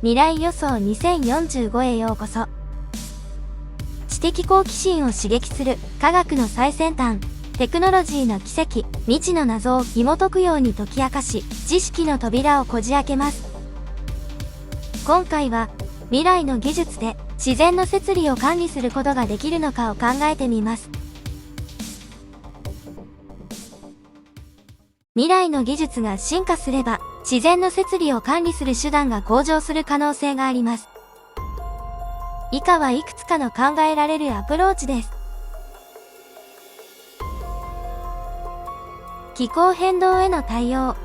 未来予想2045へようこそ。知的好奇心を刺激する科学の最先端、テクノロジーの奇跡、未知の謎を紐解くように解き明かし、知識の扉をこじ開けます。今回は、未来の技術で自然の摂理を管理することができるのかを考えてみます。未来の技術が進化すれば、自然の摂理を管理する手段が向上する可能性があります。以下はいくつかの考えられるアプローチです。気候変動への対応。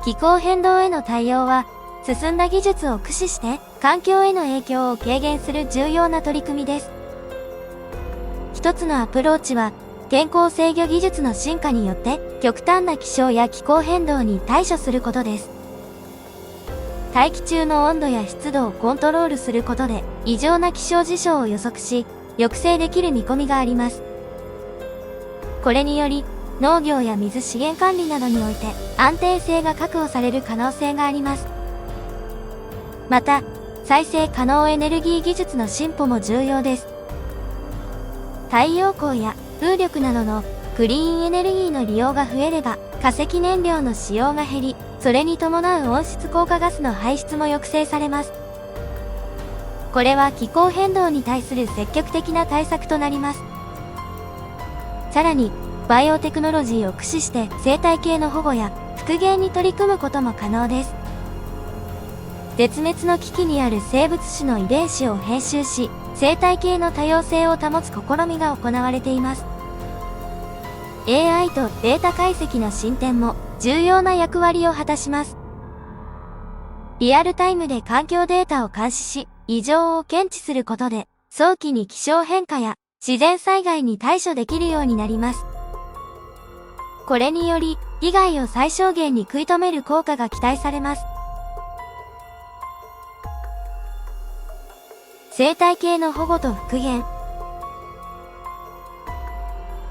気候変動への対応は、進んだ技術を駆使して環境への影響を軽減する重要な取り組みです。一つのアプローチは、天候制御技術の進化によって極端な気象や気候変動に対処することです。大気中の温度や湿度をコントロールすることで異常な気象事象を予測し、抑制できる見込みがあります。これにより、農業や水資源管理などにおいて安定性が確保される可能性があります。また、再生可能エネルギー技術の進歩も重要です。太陽光や風力などのクリーンエネルギーの利用が増えれば、化石燃料の使用が減り、それに伴う温室効果ガスの排出も抑制されます。これは気候変動に対する積極的な対策となります。さらに、バイオテクノロジーを駆使して生態系の保護や復元に取り組むことも可能です。絶滅の危機にある生物種の遺伝子を編集し、生態系の多様性を保つ試みが行われています。AI とデータ解析の進展も重要な役割を果たします。リアルタイムで環境データを監視し、異常を検知することで、早期に気象変化や自然災害に対処できるようになります。これにより、被害を最小限に食い止める効果が期待されます。生態系の保護と復元。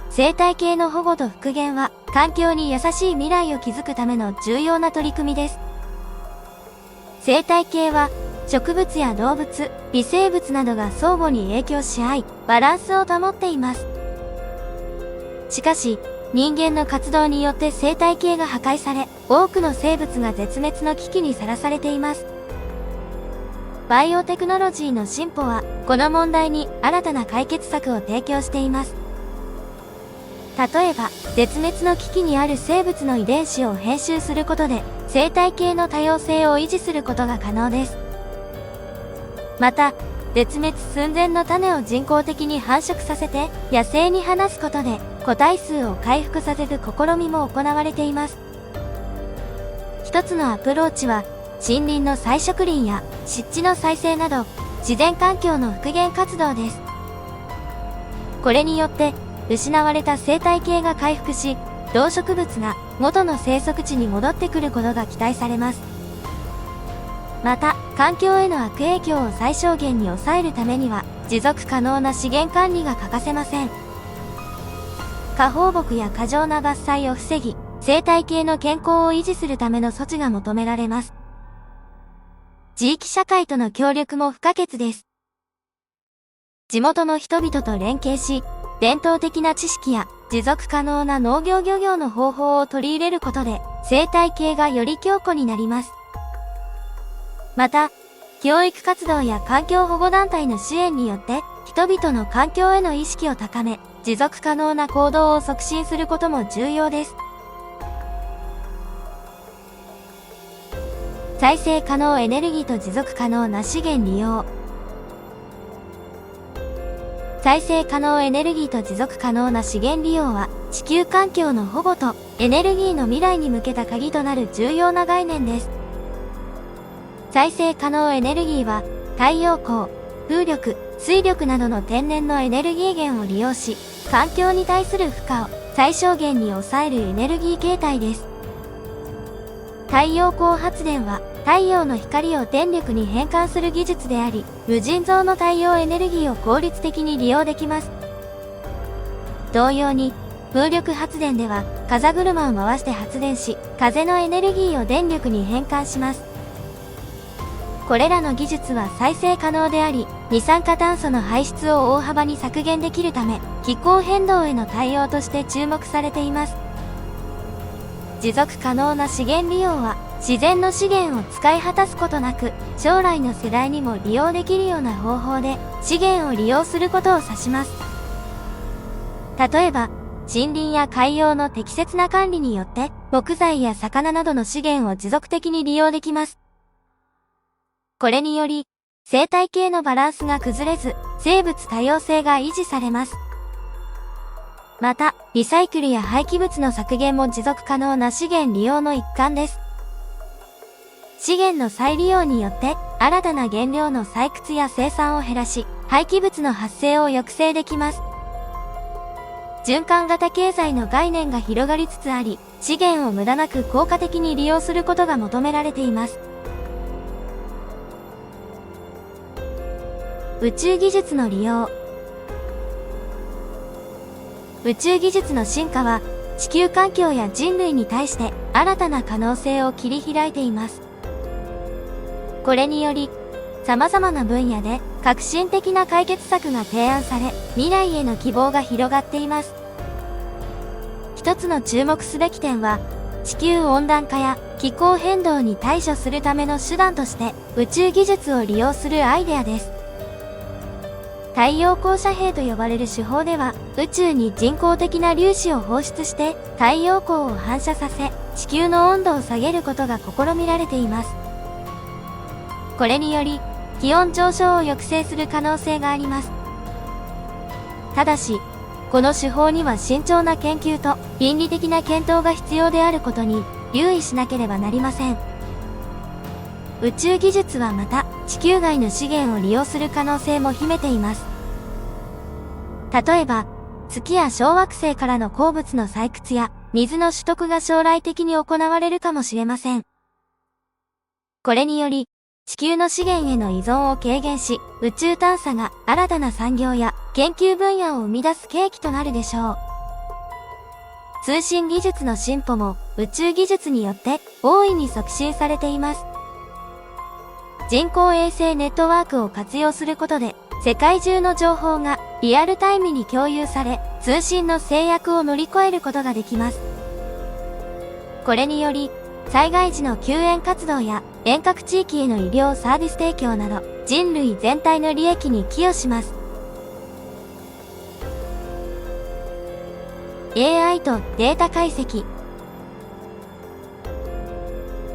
生態系の保護と復元は、環境に優しい未来を築くための重要な取り組みです。生態系は、植物や動物、微生物などが相互に影響し合い、バランスを保っています。しかし、人間の活動によって生態系が破壊され、多くの生物が絶滅の危機にさらされています。バイオテクノロジーの進歩は、この問題に新たな解決策を提供しています。例えば、絶滅の危機にある生物の遺伝子を編集することで、生態系の多様性を維持することが可能です。また、絶滅寸前の種を人工的に繁殖させて、野生に放すことで、個体数を回復させる試みも行われています。一つのアプローチは、森林の再植林や湿地の再生など、自然環境の復元活動です。これによって、失われた生態系が回復し、動植物が元の生息地に戻ってくることが期待されます。また、環境への悪影響を最小限に抑えるためには、持続可能な資源管理が欠かせません。過放牧や過剰な伐採を防ぎ、生態系の健康を維持するための措置が求められます。地域社会との協力も不可欠です。地元の人々と連携し、伝統的な知識や持続可能な農業漁業の方法を取り入れることで、生態系がより強固になります。また、教育活動や環境保護団体の支援によって、人々の環境への意識を高め、持続可能な行動を促進することも重要です。再生可能エネルギーと持続可能な資源利用。再生可能エネルギーと持続可能な資源利用は、地球環境の保護とエネルギーの未来に向けた鍵となる重要な概念です。再生可能エネルギーは、太陽光、風力、水力などの天然のエネルギー源を利用し、環境に対する負荷を最小限に抑えるエネルギー形態です。太陽光発電は、太陽の光を電力に変換する技術であり、無尽蔵の太陽エネルギーを効率的に利用できます。同様に、風力発電では風車を回して発電し、風のエネルギーを電力に変換します。これらの技術は再生可能であり、二酸化炭素の排出を大幅に削減できるため、気候変動への対応として注目されています。持続可能な資源利用は、自然の資源を使い果たすことなく、将来の世代にも利用できるような方法で資源を利用することを指します。例えば、森林や海洋の適切な管理によって、木材や魚などの資源を持続的に利用できます。これにより、生態系のバランスが崩れず、生物多様性が維持されます。また、リサイクルや廃棄物の削減も持続可能な資源利用の一環です。資源の再利用によって、新たな原料の採掘や生産を減らし、廃棄物の発生を抑制できます。循環型経済の概念が広がりつつあり、資源を無駄なく効果的に利用することが求められています。宇宙技術の利用。宇宙技術の進化は、地球環境や人類に対して新たな可能性を切り開いています。これにより、様々な分野で革新的な解決策が提案され、未来への希望が広がっています。一つの注目すべき点は、地球温暖化や気候変動に対処するための手段として宇宙技術を利用するアイデアです。太陽光遮蔽と呼ばれる手法では、宇宙に人工的な粒子を放出して太陽光を反射させ、地球の温度を下げることが試みられています。これにより、気温上昇を抑制する可能性があります。ただし、この手法には慎重な研究と倫理的な検討が必要であることに留意しなければなりません。宇宙技術はまた、地球外の資源を利用する可能性も秘めています。例えば、月や小惑星からの鉱物の採掘や水の取得が将来的に行われるかもしれません。これにより、地球の資源への依存を軽減し、宇宙探査が新たな産業や研究分野を生み出す契機となるでしょう。通信技術の進歩も宇宙技術によって大いに促進されています。人工衛星ネットワークを活用することで、世界中の情報がリアルタイムに共有され、通信の制約を乗り越えることができます。これにより、災害時の救援活動や遠隔地域への医療サービス提供など、人類全体の利益に寄与します。AI とデータ解析。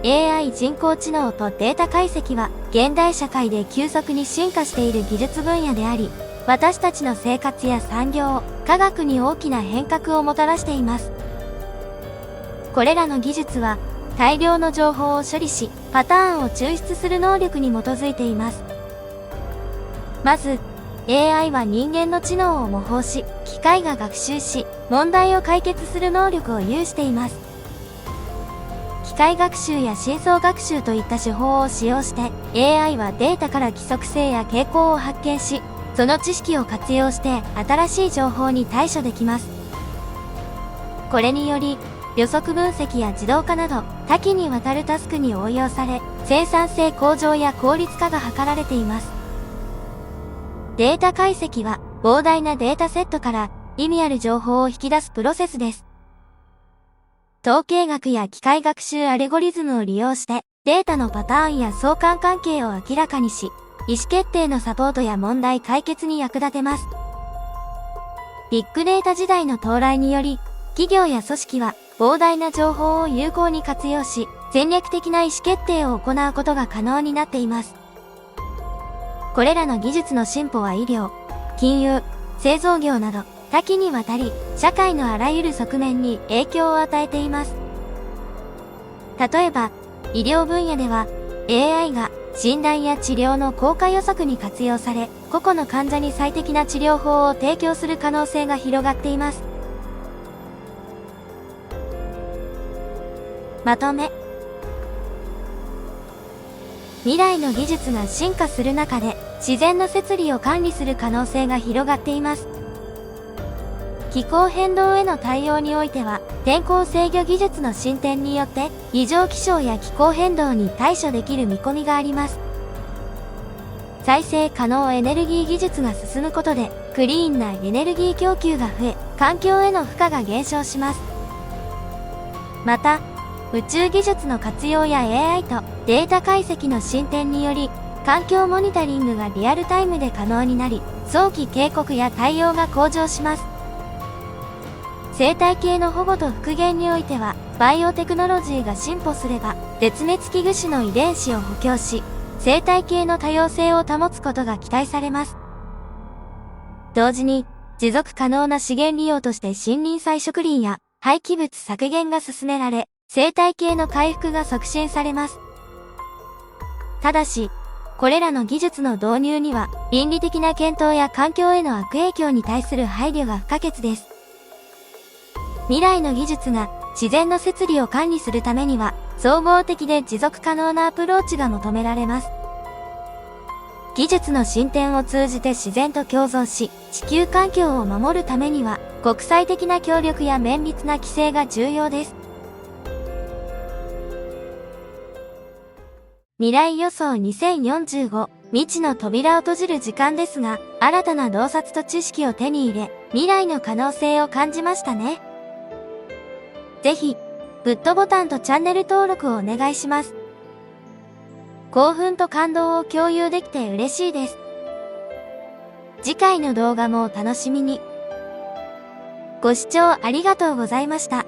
AI 人工知能とデータ解析は現代社会で急速に進化している技術分野であり、私たちの生活や産業、科学に大きな変革をもたらしています。これらの技術は大量の情報を処理し、パターンを抽出する能力に基づいています。まず、AI は人間の知能を模倣し、機械が学習し、問題を解決する能力を有しています。機械学習や深層学習といった手法を使用して、AI はデータから規則性や傾向を発見し、その知識を活用して新しい情報に対処できます。これにより、予測分析や自動化など多岐にわたるタスクに応用され、生産性向上や効率化が図られています。データ解析は膨大なデータセットから意味ある情報を引き出すプロセスです。統計学や機械学習アルゴリズムを利用してデータのパターンや相関関係を明らかにし、意思決定のサポートや問題解決に役立てます。ビッグデータ時代の到来により、企業や組織は膨大な情報を有効に活用し、戦略的な意思決定を行うことが可能になっています。これらの技術の進歩は医療、金融、製造業など多岐にわたり、社会のあらゆる側面に影響を与えています。例えば、医療分野では AI が診断や治療の効果予測に活用され、個々の患者に最適な治療法を提供する可能性が広がっています。まとめ。未来の技術が進化する中で、自然の摂理を管理する可能性が広がっています。気候変動への対応においては、天候制御技術の進展によって、異常気象や気候変動に対処できる見込みがあります。再生可能エネルギー技術が進むことで、クリーンなエネルギー供給が増え、環境への負荷が減少します。また、宇宙技術の活用や AI とデータ解析の進展により、環境モニタリングがリアルタイムで可能になり、早期警告や対応が向上します。生態系の保護と復元においては、バイオテクノロジーが進歩すれば、絶滅危惧種の遺伝子を補強し、生態系の多様性を保つことが期待されます。同時に、持続可能な資源利用として森林再植林や廃棄物削減が進められ、生態系の回復が促進されます。ただし、これらの技術の導入には、倫理的な検討や環境への悪影響に対する配慮が不可欠です。未来の技術が自然の摂理を管理するためには、総合的で持続可能なアプローチが求められます。技術の進展を通じて自然と共存し、地球環境を守るためには、国際的な協力や綿密な規制が重要です。未来予想2045、未知の扉を閉じる時間ですが、新たな洞察と知識を手に入れ、未来の可能性を感じましたね。ぜひ、グッドボタンとチャンネル登録をお願いします。興奮と感動を共有できて嬉しいです。次回の動画もお楽しみに。ご視聴ありがとうございました。